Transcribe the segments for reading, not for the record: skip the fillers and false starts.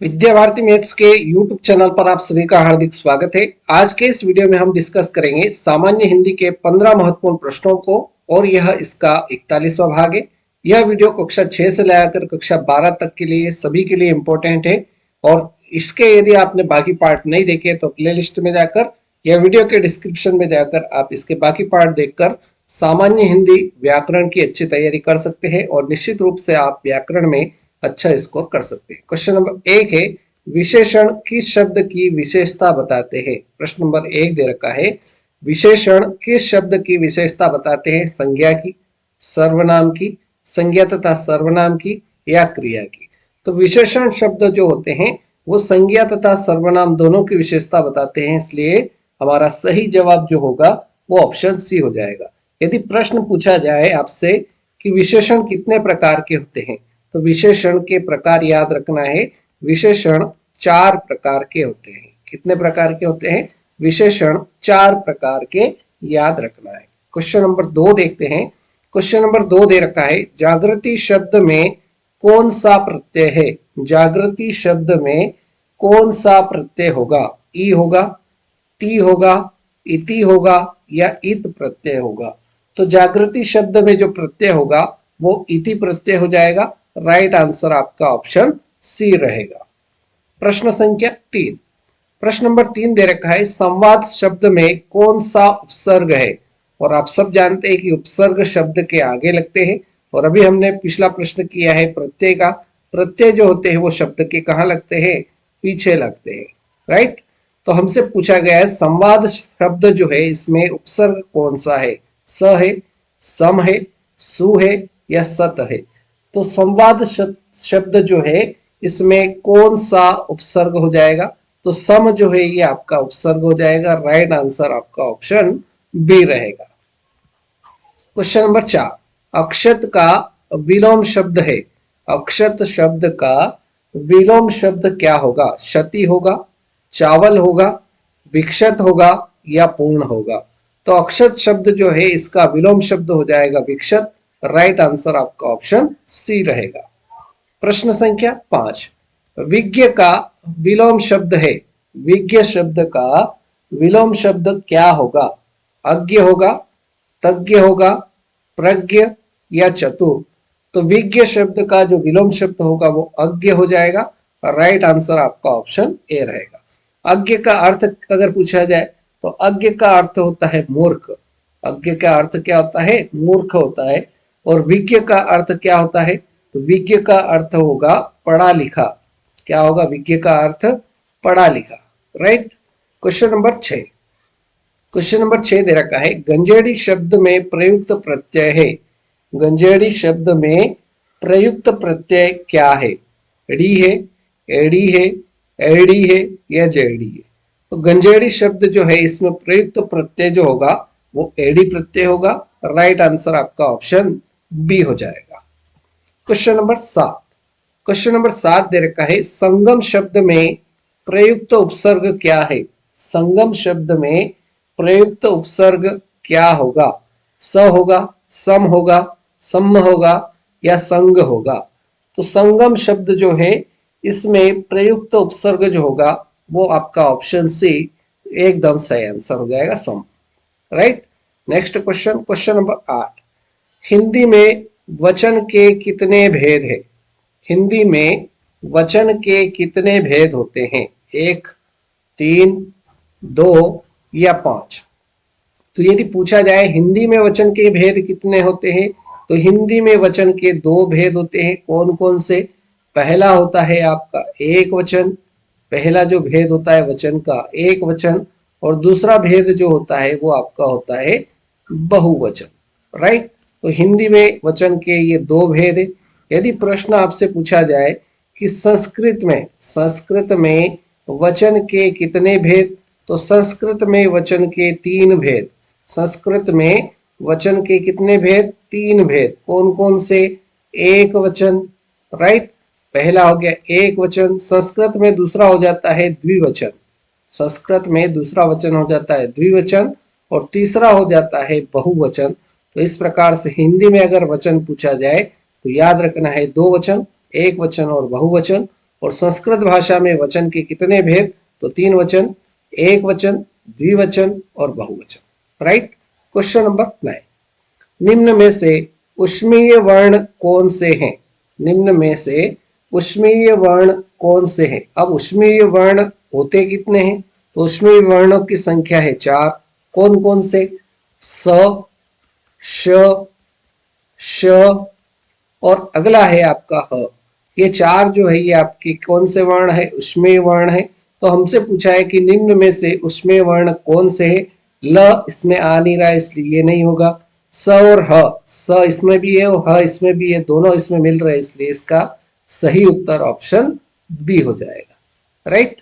Vidya Bharati maths के YouTube channel पर आप सभी का हार्दिक स्वागत है। आज के इस वीडियो में हम डिस्कस करेंगे सामान्य हिंदी के 15 महत्वपूर्ण प्रश्नों को और यह इसका 41वां भाग है। यह वीडियो कक्षा 6 से लेकर कक्षा 12 तक के लिए सभी के लिए इम्पोर्टेंट है और इसके यदि आपने बाकी पार्ट नहीं देखे तो प्लेलिस्ट में जाकर या वीडियो के डिस्क्रिप्शन में जाकर आप इसके बाकी पार्ट देखकर सामान्य हिंदी व्याकरण की अच्छी तैयारी कर सकते हैं और निश्चित रूप से आप व्याकरण में अच्छा स्कोर कर सकते हैं। क्वेश्चन नंबर 1 है, विशेषण किस शब्द की विशेषता बताते हैं। प्रश्न नंबर 1 दे रखा है, विशेषण किस शब्द की विशेषता बताते हैं। संज्ञा की, सर्वनाम की, संज्ञा तथा सर्वनाम की या क्रिया की। तो विशेषण शब्द जो होते हैं वो संज्ञा तथा सर्वनाम दोनों की विशेषता बताते हैं, इसलिए हमारा सही जवाब जो होगा वो ऑप्शन सी हो जाएगा। यदि प्रश्न पूछा जाए आपसे कि विशेषण कितने प्रकार के होते हैं तो विशेषण के प्रकार याद रखना है। विशेषण 4 प्रकार के होते हैं। कितने प्रकार के होते हैं? विशेषण 4 प्रकार के याद रखना है। क्वेश्चन नंबर 2 देखते हैं। क्वेश्चन नंबर 2 दे रखा है, जागृति शब्द में कौन सा प्रत्यय है। जागृति शब्द में कौन सा प्रत्यय होगा। ई होगा, ती होगा, इति होगा या इत प्रत्यय होगा। तो जागृति शब्द में जो प्रत्यय होगा वो इति प्रत्यय हो जाएगा। राइट आंसर आपका ऑप्शन सी रहेगा। प्रश्न संख्या 3। प्रश्न नंबर 3 दे रखा है, संवाद शब्द में कौन सा उपसर्ग है। और आप सब जानते हैं कि उपसर्ग शब्द के आगे लगते हैं और अभी हमने पिछला प्रश्न किया है प्रत्यय का। प्रत्यय जो होते हैं वो शब्द के कहाँ लगते हैं? पीछे लगते हैं। राइट। तो हमसे पूछा गया है संवाद शब्द जो है इसमें उपसर्ग कौन सा है। स है, सम है, सु है या सत है। तो संवाद शब्द जो है इसमें कौन सा उपसर्ग हो जाएगा। तो सम जो है ये आपका उपसर्ग हो जाएगा। राइट आंसर आपका ऑप्शन बी रहेगा। क्वेश्चन नंबर 4, अक्षत का विलोम शब्द है। अक्षत शब्द का विलोम शब्द क्या होगा। क्षति होगा, चावल होगा, विक्षत होगा या पूर्ण होगा। तो अक्षत शब्द जो है इसका विलोम शब्द हो जाएगा विक्षत। राइट आंसर आपका ऑप्शन सी रहेगा। प्रश्न संख्या 5, विज्ञ का विलोम शब्द है। विज्ञ शब्द का विलोम शब्द क्या होगा। अज्ञ होगा, तज्ञ होगा, प्रज्ञ या चतुर। तो विज्ञ शब्द का जो विलोम शब्द होगा वो अज्ञ हो जाएगा। राइट आंसर आपका ऑप्शन ए रहेगा। अज्ञ का अर्थ अगर पूछा जाए तो अज्ञ का अर्थ होता है मूर्ख। अज्ञ का अर्थ क्या होता है? मूर्ख होता है। और विज्ञ का अर्थ क्या होता है? तो विज्ञ का अर्थ होगा पढ़ा लिखा। क्या होगा विज्ञ का अर्थ? पढ़ा लिखा। Right. Question number 6। Question number 6 दे रखा है, गंजेड़ी शब्द में प्रयुक्त प्रत्यय है। गंजेड़ी शब्द में प्रयुक्त प्रत्यय क्या है। डी है, एडी है, एडी है या जेडी है। तो गंजेड़ी शब्द जो है इसमें प्रयुक्त प्रत्यय जो होगा वो एडी प्रत्यय होगा। राइट आंसर आपका ऑप्शन बी हो जाएगा। Question number 7। क्वेश्चन नंबर 7 दे रखा है, संगम शब्द में प्रयुक्त उपसर्ग क्या है। संगम शब्द में प्रयुक्त उपसर्ग क्या होगा। स होगा, सम होगा, सम होगा या संग होगा। तो संगम शब्द जो है इसमें प्रयुक्त उपसर्ग जो होगा वो आपका ऑप्शन सी एकदम सही आंसर हो जाएगा, सम। Right. Next question, question number 8, Hindi में वचन के कितने भेद है। हिंदी में वचन के कितने भेद होते हैं। 1, 3, 2 या 5। तो यदि पूछा जाए हिंदी में वचन के भेद कितने होते हैं तो हिंदी में वचन के 2 भेद होते हैं। कौन कौन से? पहला होता है आपका एक वचन। पहला जो भेद होता है वचन का एक वचन और दूसरा भेद जो होता है वो आपका होता है बहुवचन। राइट। तो हिंदी में वचन के ये 2 भेद है। यदि प्रश्न आपसे पूछा जाए कि संस्कृत में वचन के कितने भेद तो संस्कृत में वचन के 3 भेद। संस्कृत में वचन के कितने भेद? 3 भेद। कौन कौन से? एक वचन। राइट। पहला हो गया एक वचन। संस्कृत में दूसरा हो जाता है द्विवचन। संस्कृत में दूसरा वचन हो जाता है द्विवचन और तीसरा हो जाता है बहुवचन। तो इस प्रकार से हिंदी में अगर वचन पूछा जाए तो याद रखना है 2 वचन, एक वचन और बहुवचन। और संस्कृत भाषा में वचन के कितने भेद? तो 3 वचन, एक वचन, द्विवचन और बहुवचन। राइट। क्वेश्चन नंबर 9, निम्न में से ऊष्मीय वर्ण कौन से हैं? निम्न में से ऊष्मीय वर्ण कौन से हैं? अब ऊष्मीय वर्ण होते कितने हैं? तो ऊष्मीय वर्णों की संख्या है 4। कौन कौन से? स, श, श और अगला है आपका ह। ये 4 जो है ये आपके कौन से वर्ण है? ऊष्मीय वर्ण है। तो हमसे पूछा है कि निम्न में से ऊष्मीय वर्ण कौन से है? ल इसमें आ नहीं रहा है इसलिए ये नहीं होगा। स और ह, स इसमें भी है और ह इसमें भी है, दोनों इसमें मिल रहे हैं, इसलिए इसका सही उत्तर ऑप्शन बी हो जाएगा। राइट।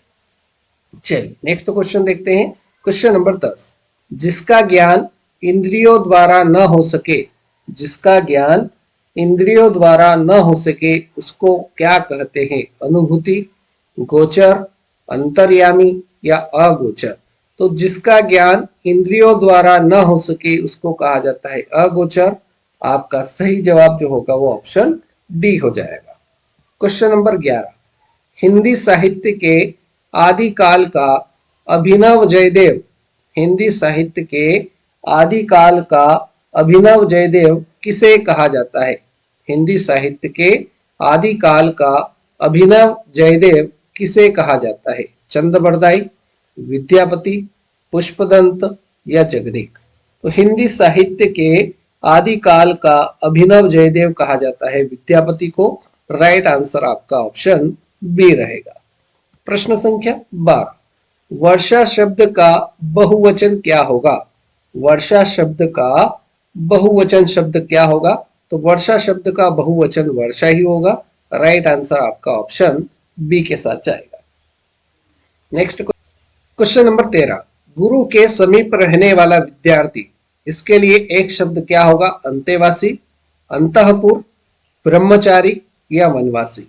चलिए नेक्स्ट क्वेश्चन देखते हैं। क्वेश्चन नंबर 10, जिसका ज्ञान इंद्रियों द्वारा न हो सके, जिसका ज्ञान इंद्रियों द्वारा न हो सके उसको क्या कहते हैं? अनुभूति, गोचर, अंतर्यामी या अगोचर? तो जिसका ज्ञान इंद्रियों द्वारा न हो सके उसको कहा जाता है अगोचर। आपका सही जवाब जो होगा वो ऑप्शन डी हो जाएगा। क्वेश्चन नंबर 11, हिंदी साहित्य के आदिकाल का अभिनव जयदेव, हिंदी साहित्य के आदिकाल का अभिनव जयदेव किसे कहा जाता है? हिंदी साहित्य के आदिकाल का अभिनव जयदेव किसे कहा जाता है? चंद्रबरदाई, विद्यापति, पुष्पदंत या जगदेक? तो हिंदी साहित्य के आदिकाल का अभिनव जयदेव कहा जाता है विद्यापति को। राइट आंसर आपका ऑप्शन बी रहेगा। प्रश्न संख्या 12, वर्षा शब्द का बहुवचन क्या होगा? वर्षा शब्द का बहुवचन शब्द क्या होगा? तो वर्षा शब्द का बहुवचन वर्षा ही होगा। राइट आंसर आपका ऑप्शन बी के साथ जाएगा। नेक्स्ट क्वेश्चन नंबर 13, गुरु के समीप रहने वाला विद्यार्थी, इसके लिए एक शब्द क्या होगा? अंतेवासी, अंतःपुर, ब्रह्मचारी या वनवासी?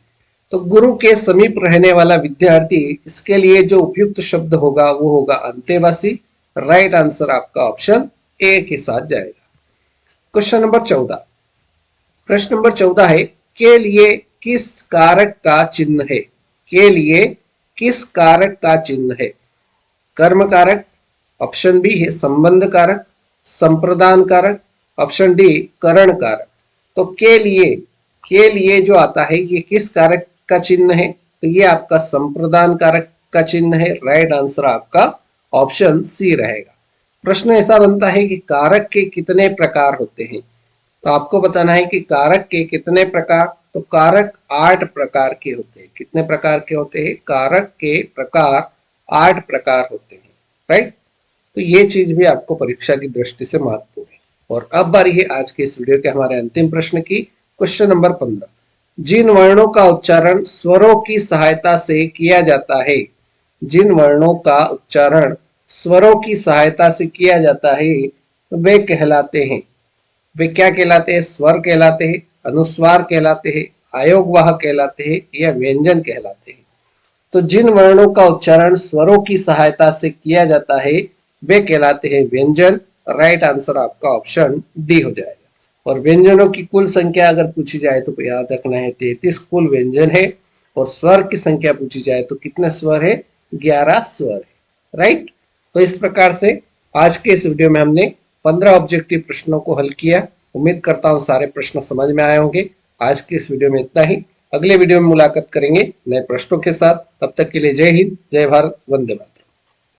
तो गुरु के समीप रहने वाला विद्यार्थी, इसके लिए जो उपयुक्त शब्द होगा वो होगा अंतेवासी। राइट आंसर आपका ऑप्शन ए के साथ जाएगा। क्वेश्चन नंबर 14, प्रश्न नंबर 14 है, के लिए किस कारक का चिन्ह है? के लिए किस कारक का चिन्ह है? कर्म कारक, ऑप्शन बी है संबंध कारक, संप्रदान कारक, ऑप्शन डी करण कारक। तो के लिए जो आता है ये किस कारक का चिन्ह है? तो ये आपका संप्रदान कारक का चिन्ह है। राइट आंसर आपका ऑप्शन सी रहेगा। प्रश्न ऐसा बनता है कि कारक के कितने प्रकार होते हैं? तो आपको बताना है कि कारक के कितने प्रकार। तो कारक 8 प्रकार के होते हैं। कितने प्रकार के होते हैं? कारक के प्रकार 8 प्रकार होते हैं। राइट। तो ये चीज भी आपको परीक्षा की दृष्टि से महत्वपूर्ण है। और अब बारी है आज के इस वीडियो के हमारे अंतिम प्रश्न की। क्वेश्चन नंबर 15, जिन वर्णों का उच्चारण स्वरों की सहायता से किया जाता है, जिन वर्णों का उच्चारण स्वरों की सहायता से किया जाता है वे कहलाते हैं, वे क्या कहलाते हैं? स्वर कहलाते हैं, अनुस्वार कहलाते हैं, आयोगवाह कहलाते हैं या व्यंजन कहलाते हैं? तो जिन वर्णों का उच्चारण स्वरों की सहायता से किया जाता है वे कहलाते हैं व्यंजन। राइट आंसर आपका ऑप्शन डी हो जाएगा। और व्यंजनों की कुल संख्या अगर पूछी जाए तो याद रखना है 33 कुल व्यंजन है। और स्वर की संख्या पूछी जाए तो कितने स्वर है? 11 स्वर है। राइट। तो इस प्रकार से आज के इस वीडियो में हमने 15 ऑब्जेक्टिव प्रश्नों को हल किया। उम्मीद करता हूँ सारे प्रश्न समझ में आए होंगे। आज के इस वीडियो में इतना ही। अगले वीडियो में मुलाकात करेंगे नए प्रश्नों के साथ। तब तक के लिए जय हिंद, जय भारत, वंदे मातरम।